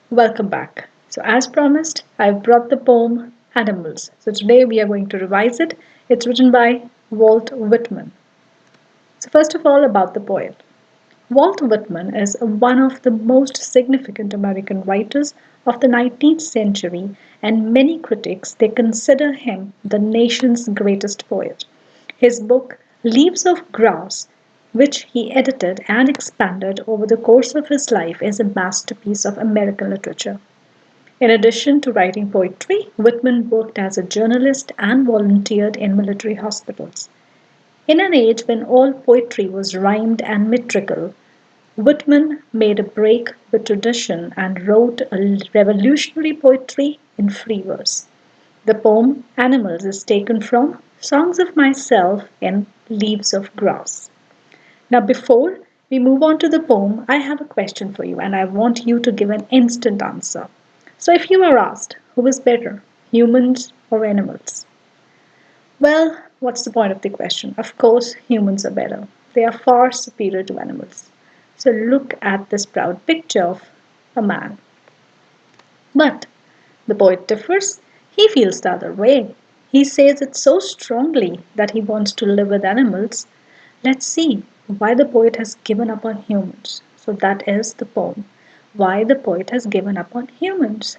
Welcome back. So, as promised, I've brought the poem Animals. So, today we are going to revise it. It's written by Walt Whitman. So, first of all, about the poet. Walt Whitman is one of the most significant American writers of the 19th century, and many critics they consider him the nation's greatest poet. His book Leaves of Grass, which he edited and expanded over the course of his life, is a masterpiece of American literature. In addition to writing poetry, Whitman worked as a journalist and volunteered in military hospitals. In an age when all poetry was rhymed and metrical, Whitman made a break with tradition and wrote a revolutionary poetry in free verse. The poem Animals is taken from Songs of Myself in Leaves of Grass. Now, before we move on to the poem, I have a question for you and I want you to give an instant answer. So, if you are asked, who is better, humans or animals? Well, what's the point of the question? Of course, humans are better. They are far superior to animals. So look at this proud picture of a man. But the poet differs. He feels the other way. He says it so strongly that he wants to live with animals. Let's see why the poet has given up on humans. So that is the poem. Why the poet has given up on humans.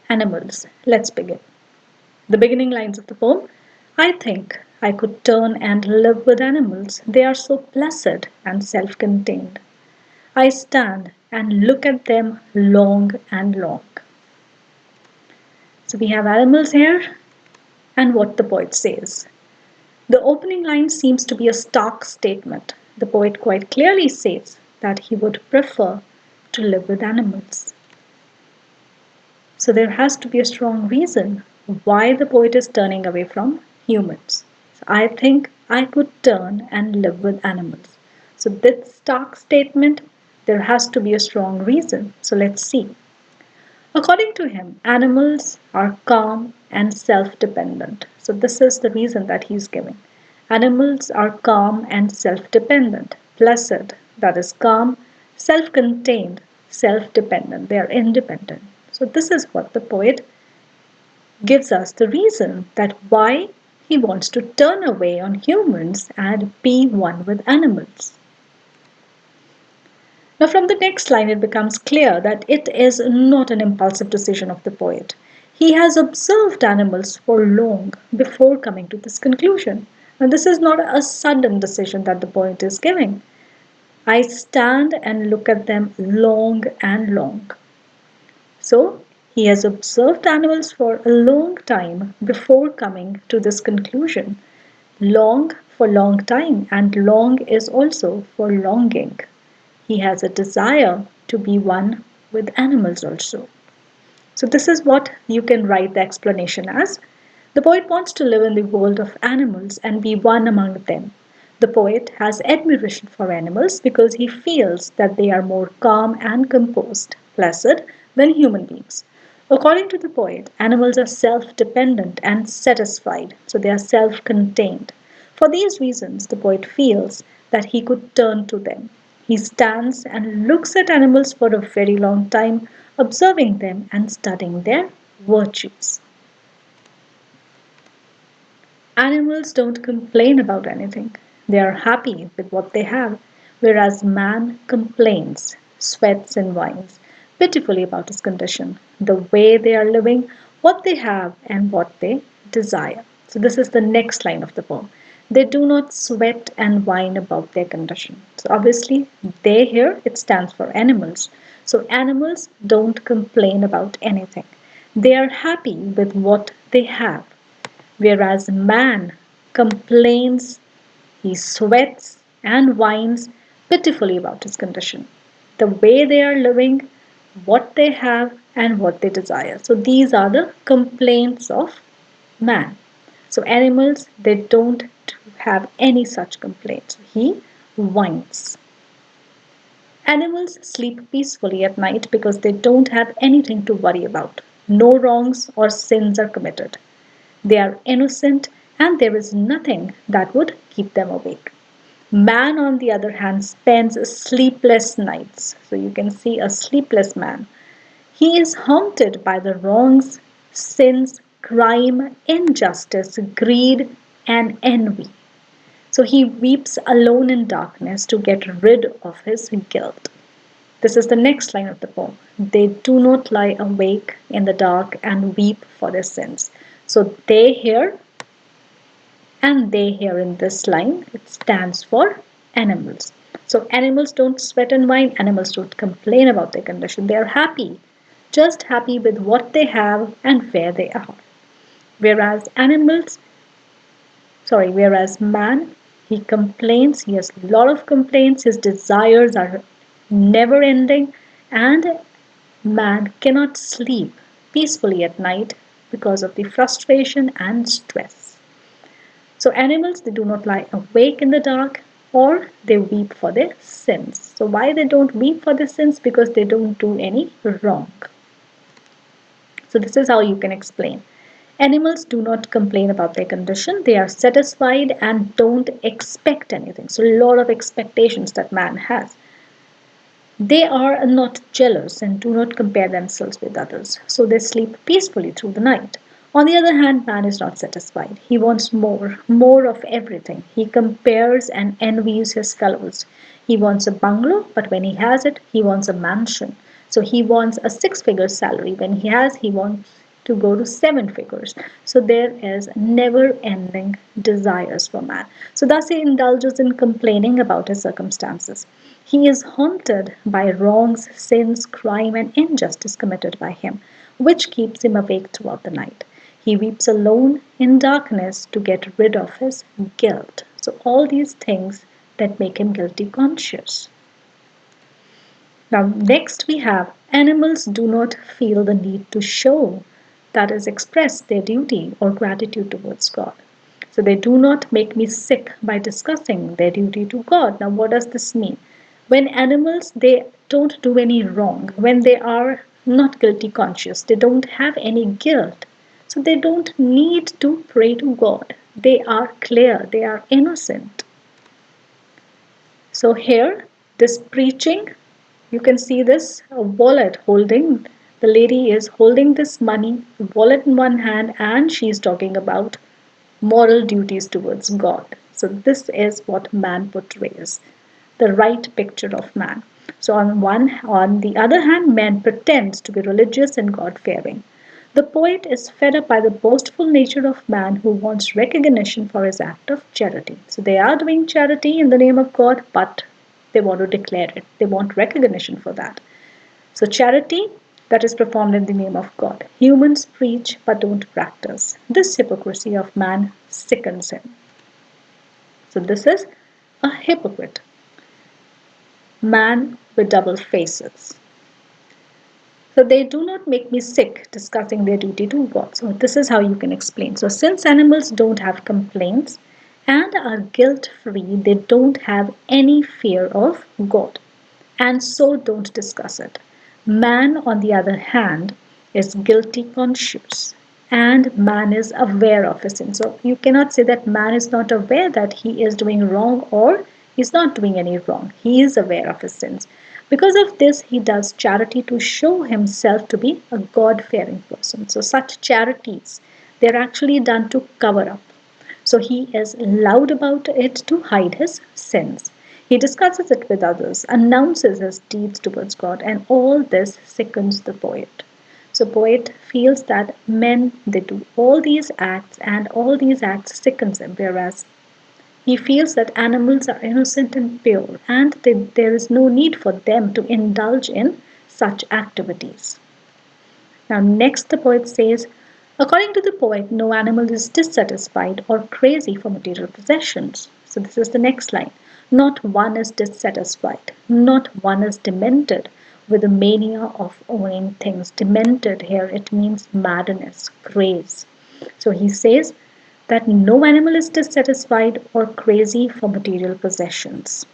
Animals. Let's begin. The beginning lines of the poem: I think I could turn and live with animals. They are so placid and self contained. I stand and look at them long and long. So we have animals here and what the poet says. The opening line seems to be a stark statement. The poet quite clearly says that he would prefer to live with animals. So there has to be a strong reason why the poet is turning away from humans. So I think I could turn and live with animals. So this stark statement, there has to be a strong reason. So let's see. According to him, animals are calm and self dependent. So this is the reason that he's giving. Animals are calm and self dependent, placid, that is calm, self contained, self dependent. They are independent. So this is what the poet gives us the reason that why he wants to turn away on humans and be one with animals. Now, from the next line, it becomes clear that it is not an impulsive decision of the poet. He has observed animals for long before coming to this conclusion. And this is not a sudden decision that the poet is giving. I stand and look at them long and long. So, he has observed animals for a long time before coming to this conclusion. Long for long time, and long is also for longing. He has a desire to be one with animals also. So, this is what you can write the explanation as. The poet wants to live in the world of animals and be one among them. The poet has admiration for animals because he feels that they are more calm and composed, placid than human beings. According to the poet, animals are self dependent and satisfied, so they are self contained. For these reasons, the poet feels that he could turn to them. He stands and looks at animals for a very long time, observing them and studying their virtues. Animals don't complain about anything. They are happy with what they have, whereas man complains, sweats, and whines pitifully about his condition, the way they are living, what they have, and what they desire. So, this is the next line of the poem. They do not sweat and whine about their condition. So, obviously, they here it stands for animals. So, animals don't complain about anything. They are happy with what they have, whereas man complains, he sweats and whines pitifully about his condition, the way they are living, what they have, and what they desire. So these are the complaints of man. So animals, they don't have any such complaints. He whines. Animals sleep peacefully at night because they don't have anything to worry about. No wrongs or sins are committed. They are innocent and there is nothing that would keep them awake. Man, on the other hand, spends sleepless nights. So you can see a sleepless man. He is haunted by the wrongs, sins, crime, injustice, greed, and envy. So he weeps alone in darkness to get rid of his guilt. This is the next line of the poem. They do not lie awake in the dark and weep for their sins. So they here and they here in this line, it stands for animals. So animals don't sweat and whine, animals don't complain about their condition. They are happy, just happy with what they have and where they are. Whereas whereas man, he complains, he has a lot of complaints, his desires are never ending, and man cannot sleep peacefully at night because of the frustration and stress. So animals, they do not lie awake in the dark, or they weep for their sins. So why they don't weep for their sins? Because they don't do any wrong. So this is how you can explain. Animals do not complain about their condition. They are satisfied and don't expect anything. So a lot of expectations that man has. They are not jealous and do not compare themselves with others. So they sleep peacefully through the night. On the other hand, man is not satisfied. He wants more, more of everything. He compares and envies his fellows. He wants a bungalow, but when he has it, he wants a mansion. So he wants a six-figure salary. When he wants to go to seven figures. So there is never ending desires for man. So thus he indulges in complaining about his circumstances. He is haunted by wrongs, sins, crime, and injustice committed by him, which keeps him awake throughout the night. He weeps alone in darkness to get rid of his guilt. So, all these things that make him guilty conscious. Now, next we have animals do not feel the need to show, that is, express their duty or gratitude towards God. So, they do not make me sick by discussing their duty to God. Now, what does this mean? When animals, they don't do any wrong, when they are not guilty conscious, they don't have any guilt, so they don't need to pray to God. They are clear, they are innocent. So here, this preaching, you can see this wallet holding, the lady is holding this money, wallet in one hand, and she's talking about moral duties towards God. So this is what man portrays, the right picture of man. So on the other hand, man pretends to be religious and God-fearing. The poet is fed up by the boastful nature of man who wants recognition for his act of charity. So they are doing charity in the name of God, but they want to declare it. They want recognition for that. So charity that is performed in the name of God. Humans preach but don't practice. This hypocrisy of man sickens him. So this is a hypocrite. Man with double faces. So they do not make me sick discussing their duty to God. So this is how you can explain. So since animals don't have complaints and are guilt free, they don't have any fear of God and so don't discuss it. Man, on the other hand, is guilty conscious and man is aware of his sin. So you cannot say that man is not aware that he is doing wrong or he's not doing any wrong. He is aware of his sins. Because of this, he does charity to show himself to be a God fearing person. So, such charities, they're actually done to cover up. So, he is loud about it to hide his sins. He discusses it with others, announces his deeds towards God, and all this sickens the poet. So, poet feels that men, they do all these acts, and all these acts sickens him, whereas he feels that animals are innocent and pure, and there is no need for them to indulge in such activities. Now, next, the poet says, according to the poet, no animal is dissatisfied or crazy for material possessions. So, this is the next line. Not one is dissatisfied, not one is demented with a mania of owning things. Demented here, it means madness, craze. So, he says, that no animal is dissatisfied or crazy for material possessions.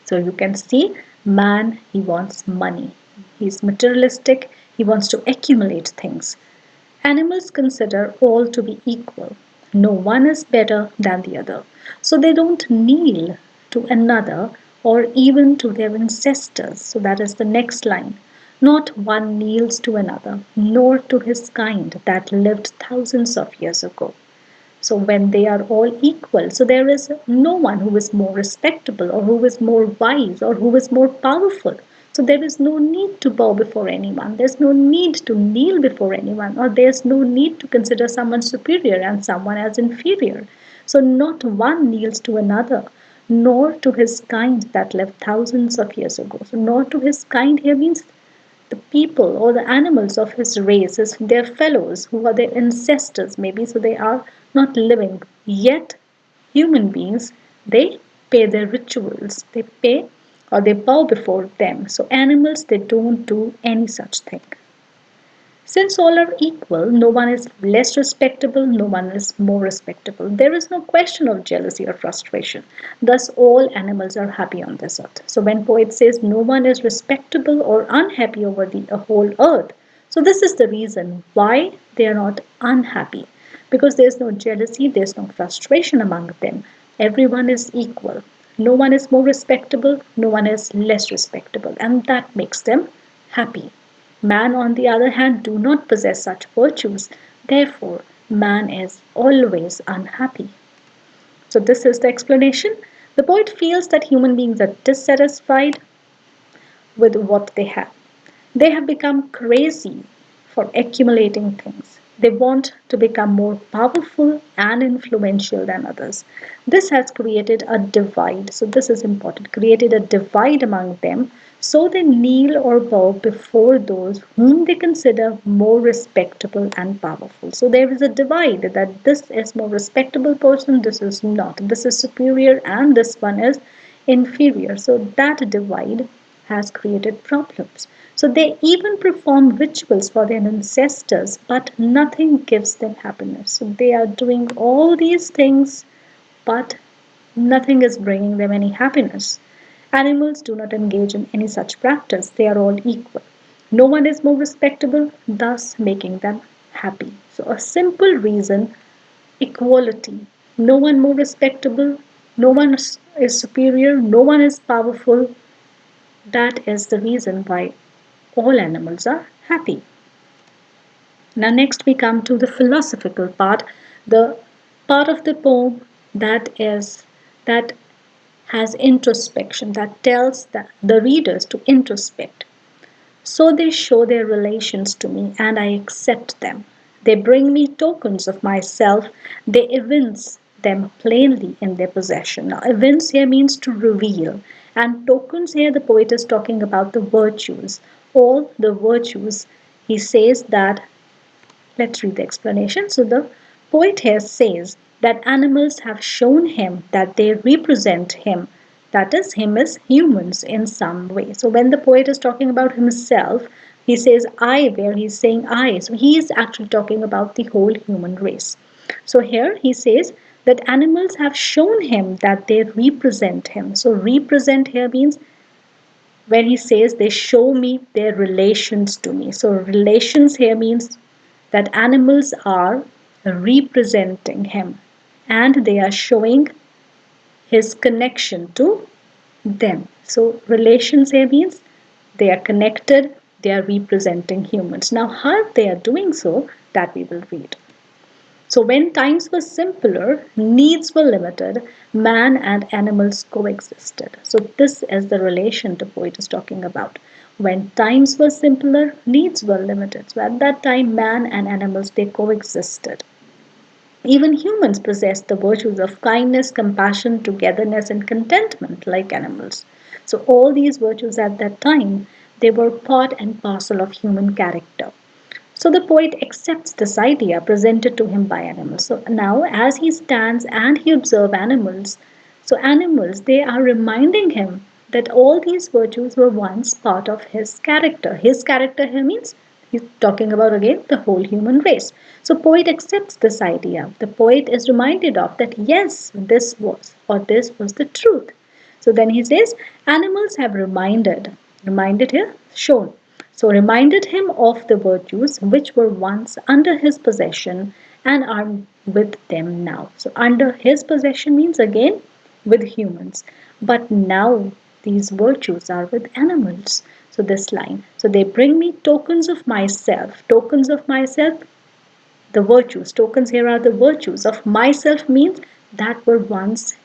So you can see man, he wants money. He's materialistic, he wants to accumulate things. Animals consider all to be equal. No one is better than the other. So they don't kneel to another or even to their ancestors. So that is the next line. Not one kneels to another, nor to his kind that lived thousands of years ago. So when they are all equal, so there is no one who is more respectable or who is more wise or who is more powerful. So there is no need to bow before anyone. There's no need to kneel before anyone, or there's no need to consider someone superior and someone as inferior. So not one kneels to another, nor to his kind that lived thousands of years ago. So nor to his kind here means the people or the animals of his race, their fellows, who are their ancestors, maybe, so they are not living. Yet, human beings, they pay their rituals, they pay or they bow before them. So, animals, they don't do any such thing. Since all are equal, no one is less respectable, no one is more respectable. There is no question of jealousy or frustration. Thus, all animals are happy on this earth. So, when poet says no one is respectable or unhappy over the whole earth, so this is the reason why they are not unhappy. Because there is no jealousy, there is no frustration among them. Everyone is equal. No one is more respectable, no one is less respectable, and that makes them happy. Man, on the other hand, do not possess such virtues. Therefore, man is always unhappy. So, this is the explanation. The poet feels that human beings are dissatisfied with what they have. They have become crazy for accumulating things. They want to become more powerful and influential than others. This has created a divide. So, this is important, created a divide among them. So, they kneel or bow before those whom they consider more respectable and powerful. So, there is a divide that this is more respectable person, this is not. This is superior, and this one is inferior. So, that divide has created problems. So they even perform rituals for their ancestors, but nothing gives them happiness. So they are doing all these things, but nothing is bringing them any happiness. Animals do not engage in any such practice, they are all equal. No one is more respectable, thus making them happy. So, a simple reason, equality. No one more respectable, no one is superior, no one is powerful. That is the reason why all animals are happy. Now, next we come to the philosophical part, the part of the poem that has introspection, that tells the readers to introspect. So they show their relations to me, and I accept them. They bring me tokens of myself, they evince them plainly in their possession. Now, evince here means to reveal, and tokens here the poet is talking about the virtues. All the virtues, he says that. Let's read the explanation. So, the poet here says that animals have shown him that they represent him, that is, him as humans in some way. So, when the poet is talking about himself, he says I, where he's saying I. So, he is actually talking about the whole human race. So, here he says that animals have shown him that they represent him. So, represent here means when he says they show me their relations to me. So, relations here means that animals are representing him and they are showing his connection to them. So, relations here means they are connected, they are representing humans. Now, how they are doing so, that we will read. So, when times were simpler, needs were limited, man and animals coexisted. So, this is the relation the poet is talking about. When times were simpler, needs were limited. So, at that time, man and animals they coexisted. Even humans possess the virtues of kindness, compassion, togetherness, and contentment like animals. So, all these virtues at that time they were part and parcel of human character. So the poet accepts this idea presented to him by animals. So now, as he stands and he observes animals, so animals they are reminding him that all these virtues were once part of his character. His character here means he's talking about again the whole human race. So poet accepts this idea. The poet is reminded of that yes, this was the truth. So then he says, animals have reminded here, shown. So reminded him of the virtues which were once under his possession and are with them now. So under his possession means again with humans. But now these virtues are with animals. So this line. So they bring me tokens of myself. Tokens of myself, the virtues. Tokens here are the virtues. Of myself means that were once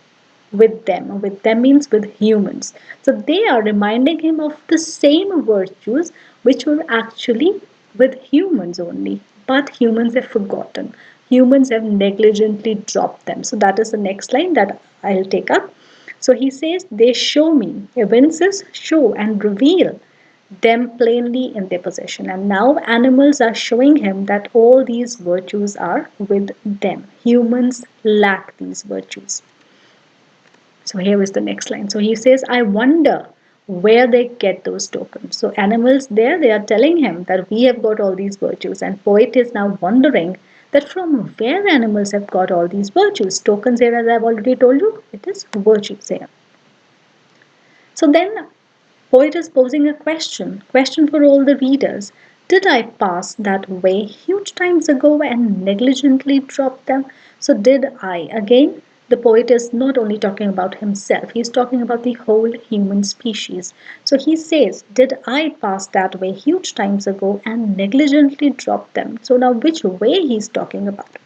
with them. With them means with humans. So they are reminding him of the same virtues which were actually with humans only. But humans have forgotten. Humans have negligently dropped them. So that is the next line that I'll take up. So he says, they show me, evinces, show and reveal them plainly in their possession. And now animals are showing him that all these virtues are with them. Humans lack these virtues. So here is the next line. So he says, I wonder where they get those tokens. So animals there, they are telling him that we have got all these virtues. And poet is now wondering that from where animals have got all these virtues. Tokens here, as I've already told you, it is virtues here. So then poet is posing a question for all the readers. Did I pass that way huge times ago and negligently drop them? So did I? Again, the poet is not only talking about himself, he's talking about the whole human species. So he says, did I pass that way huge times ago and negligently drop them? So now which way he's talking about?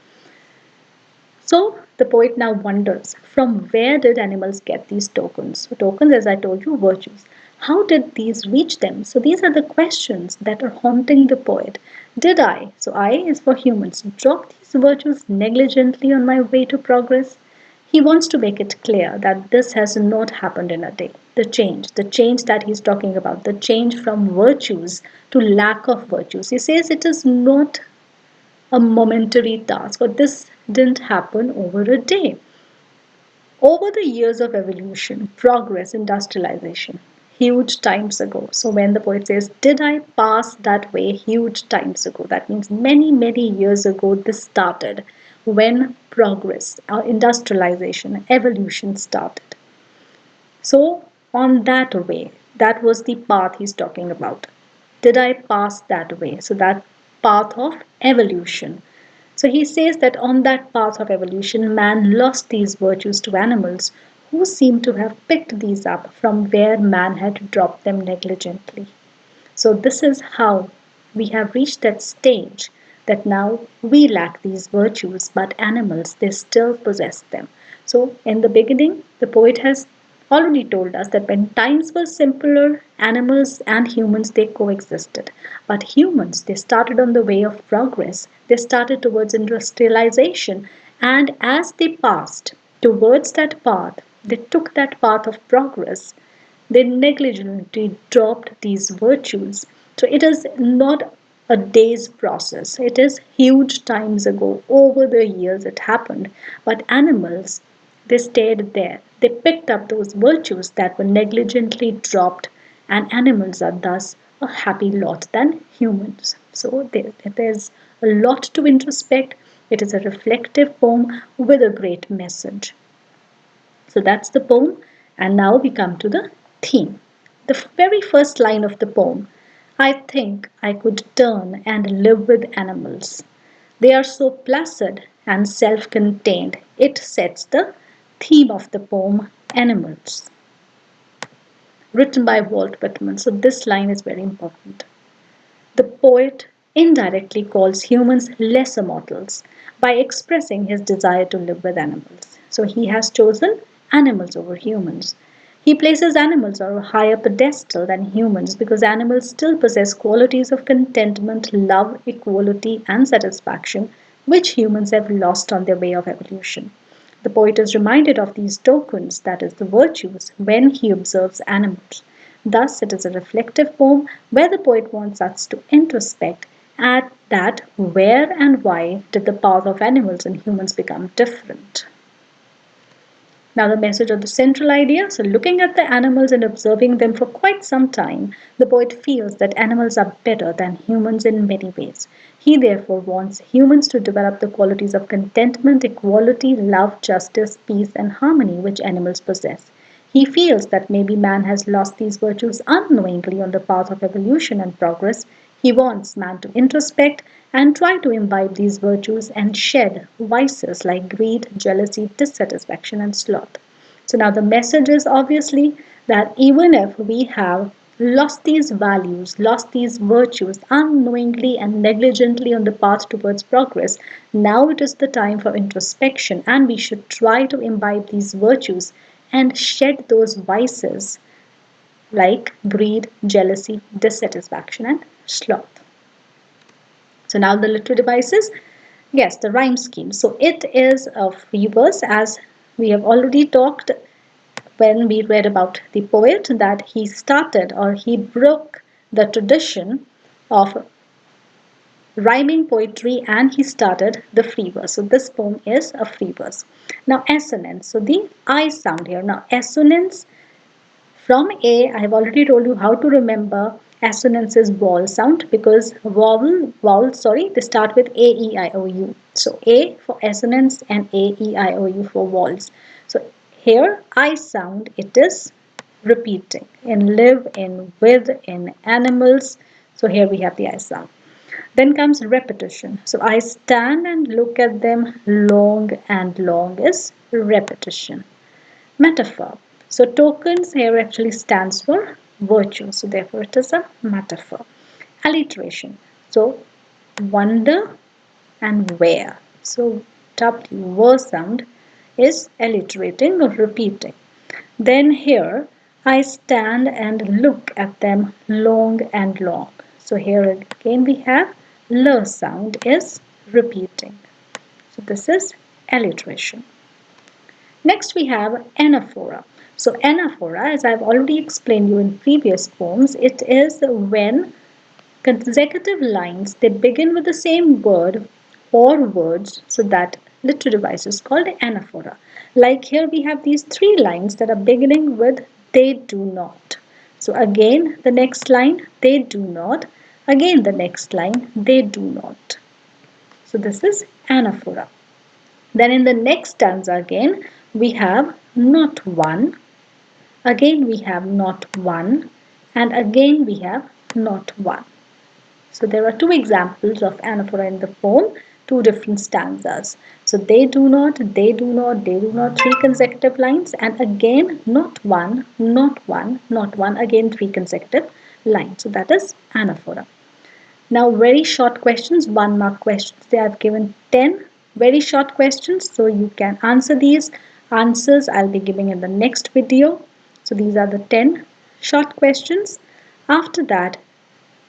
So the poet now wonders, from where did animals get these tokens? So tokens, as I told you, virtues. How did these reach them? So these are the questions that are haunting the poet. Did I, so I is for humans, drop these virtues negligently on my way to progress? He wants to make it clear that this has not happened in a day. The change that he's talking about, the change from virtues to lack of virtues. He says it is not a momentary task, or this didn't happen over a day. Over the years of evolution, progress, industrialization, huge times ago. So when the poet says, did I pass that way huge times ago? That means many, many years ago this started when progress, industrialization, evolution started. So on that way, that was the path he's talking about. Did I pass that way? So that path of evolution. So he says that on that path of evolution, man lost these virtues to animals who seem to have picked these up from where man had dropped them negligently. So this is how we have reached that stage that now we lack these virtues, but animals, they still possess them. So in the beginning, the poet has already told us that when times were simpler, animals and humans, they coexisted. But humans, they started on the way of progress. They started towards industrialization. And as they passed towards that path, they took that path of progress, they negligently dropped these virtues. So it is not a day's process. It is huge times ago. Over the years it happened. But animals, they stayed there. They picked up those virtues that were negligently dropped, and animals are thus a happy lot than humans. So there's a lot to introspect. It is a reflective poem with a great message. So that's the poem, and now we come to the theme. The very first line of the poem, I think I could turn and live with animals. They are so placid and self contained. It sets the theme of the poem, Animals, written by Walt Whitman. So this line is very important. The poet indirectly calls humans lesser mortals by expressing his desire to live with animals. So he has chosen animals over humans. He places animals on a higher pedestal than humans because animals still possess qualities of contentment, love, equality, and satisfaction which humans have lost on their way of evolution. The poet is reminded of these tokens, that is, the virtues, when he observes animals. Thus, it is a reflective poem where the poet wants us to introspect at that where and why did the path of animals and humans become different. Now, the message of the central idea. So, looking at the animals and observing them for quite some time, the poet feels that animals are better than humans in many ways. He therefore wants humans to develop the qualities of contentment, equality, love, justice, peace, and harmony which animals possess. He feels that maybe man has lost these virtues unknowingly on the path of evolution and progress. He wants man to introspect and try to imbibe these virtues and shed vices like greed, jealousy, dissatisfaction, and sloth. So now the message is obviously that even if we have lost these values, lost these virtues unknowingly and negligently on the path towards progress. Now it is the time for introspection, and we should try to imbibe these virtues and shed those vices like greed, jealousy, dissatisfaction, and sloth. So now the literary devices. Yes, the rhyme scheme. So it is a free verse, as we have already talked when we read about the poet, that he started or he broke the tradition of rhyming poetry and he started the free verse. So this poem is a free verse. Now assonance. So the I sound here. Now assonance from A, I have already told you how to remember assonance is vowel sound, because they start with A, E, I, O, U. So A for assonance and A, E, I, O, U for vowels. So here I sound, it is repeating in live, in with, in animals. So here we have the I sound. Then comes repetition. So I stand and look at them long, and long is repetition. Metaphor. So tokens here actually stands for virtue. So therefore it is a metaphor. Alliteration. So wonder and where. So W were sound is alliterating or repeating. Then here I stand and look at them long and long. So here again we have L sound is repeating. So this is alliteration. Next we have anaphora. So anaphora, as I've already explained you in previous poems, it is when consecutive lines they begin with the same word or words, so that literary device is called anaphora. Like here we have these three lines that are beginning with they do not. So again the next line they do not, again the next line they do not. So this is anaphora. Then in the next stanza again, we have not one, again we have not one, and again we have not one. So there are two examples of anaphora in the poem, two different stanzas. So they do not, they do not, they do not, three consecutive lines, and again not one, not one, not one, again three consecutive lines. So that is anaphora. Now very short questions, 1 mark questions. They have given 10 very short questions, so you can answer these. Answers I'll be giving in the next video. So these are the 10 short questions. After that,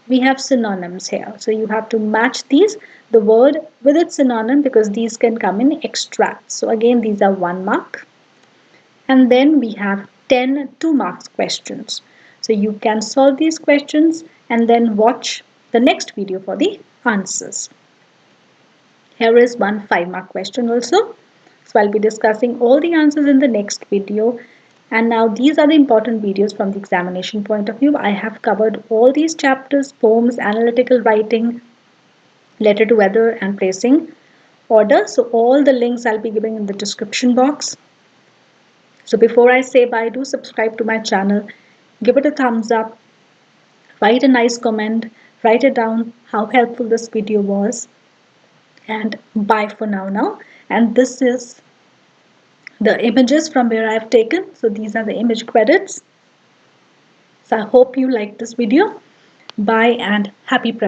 we have synonyms here. So you have to match these, the word with its synonym, because these can come in extracts. So again, these are 1 mark. And then we have 10 2 marks questions. So you can solve these questions and then watch the next video for the answers. Here is one 5 mark question also. So I'll be discussing all the answers in the next video. And now these are the important videos from the examination point of view. I have covered all these chapters: poems, analytical writing, letter to weather, and placing order. So all the links I'll be giving in the description box. So before I say bye, do subscribe to my channel, give it a thumbs up, write a nice comment, write it down how helpful this video was, and bye for now. And this is the images from where I've taken. So these are the image credits. So I hope you liked this video. Bye and happy